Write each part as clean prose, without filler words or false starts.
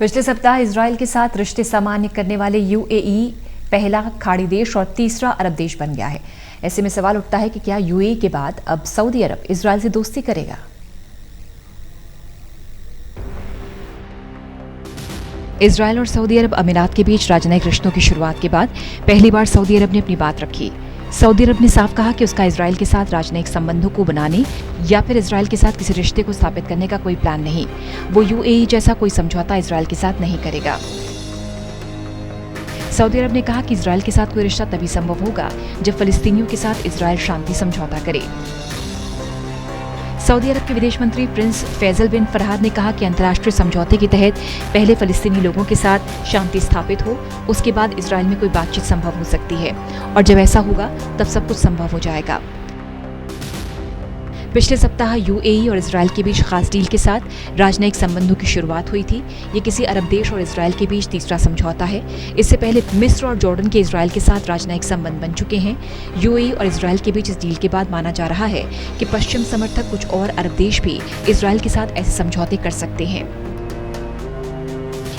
पिछले सप्ताह इजराइल के साथ रिश्ते सामान्य करने वाले यूएई पहला खाड़ी देश और तीसरा अरब देश बन गया है। ऐसे में सवाल उठता है कि क्या यूएई के बाद अब सऊदी अरब इजराइल से दोस्ती करेगा। इजराइल और सऊदी अरब अमीरात के बीच राजनयिक रिश्तों की शुरुआत के बाद पहली बार सऊदी अरब ने अपनी बात रखी। सऊदी अरब ने साफ कहा कि उसका इजराइल के साथ राजनयिक संबंधों को बनाने या फिर इजराइल के साथ किसी रिश्ते को स्थापित करने का कोई प्लान नहीं। वो यूएई जैसा कोई समझौता इजराइल के साथ नहीं करेगा। सऊदी अरब ने कहा कि इजराइल के साथ कोई रिश्ता तभी संभव होगा जब फलस्तीनियों के साथ इजराइल शांति समझौता करे। सऊदी अरब के विदेश मंत्री प्रिंस फैसल बिन फरहाद ने कहा कि अंतर्राष्ट्रीय समझौते के तहत पहले फलस्तीनी लोगों के साथ शांति स्थापित हो, उसके बाद इजराइल में कोई बातचीत संभव हो सकती है और जब ऐसा होगा तब सब कुछ संभव हो जाएगा। पिछले सप्ताह यूएई और इजराइल के बीच खास डील के साथ राजनयिक संबंधों की शुरुआत हुई थी। ये किसी अरब देश और इजराइल के बीच तीसरा समझौता है। इससे पहले मिस्र और जॉर्डन के इजराइल के साथ राजनयिक संबंध बन चुके हैं। यूएई और इजराइल के बीच इस डील के बाद माना जा रहा है कि पश्चिम समर्थक कुछ और अरब देश भी इजराइल के साथ ऐसे समझौते कर सकते हैं।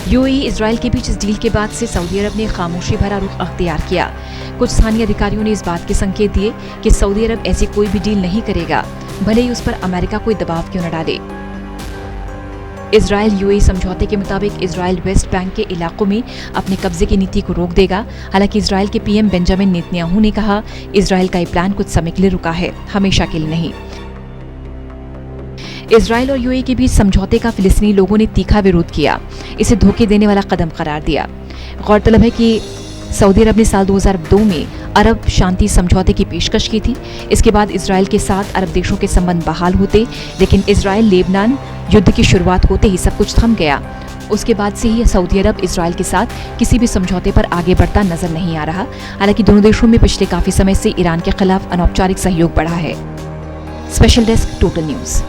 यूएई इजराइल के बीच इस डील के बाद से सऊदी अरब ने खामोशी भरा रुख अख्तियार किया। कुछ स्थानीय अधिकारियों ने इस बात के संकेत दिए कि सऊदी अरब ऐसी कोई भी डील नहीं करेगा, भले ही उस पर अमेरिका कोई दबाव क्यों न डाले। इजराइल यूएई समझौते के मुताबिक इजराइल वेस्ट बैंक के इलाकों में अपने कब्जे की नीति को रोक देगा। हालांकि इजराइल के पीएम बेंजामिन नेतन्याहू ने कहा, इजराइल का ये प्लान कुछ समय के लिए रुका है, हमेशा के लिए नहीं। इजराइल और यूएई के बीच समझौते का फिलिस्तीनी लोगों ने तीखा विरोध किया, इसे धोखे देने वाला कदम करार दिया। गौरतलब है कि सऊदी अरब ने साल 2002 में अरब शांति समझौते की पेशकश की थी। इसके बाद इजराइल के साथ अरब देशों के संबंध बहाल होते, लेकिन इजराइल लेबनान युद्ध की शुरुआत होते ही सब कुछ थम गया। उसके बाद से ही सऊदी अरब इजराइल के साथ किसी भी समझौते पर आगे बढ़ता नजर नहीं आ रहा। हालांकि दोनों देशों में पिछले काफी समय से ईरान के खिलाफ अनौपचारिक सहयोग बढ़ा है। Special desk, total news.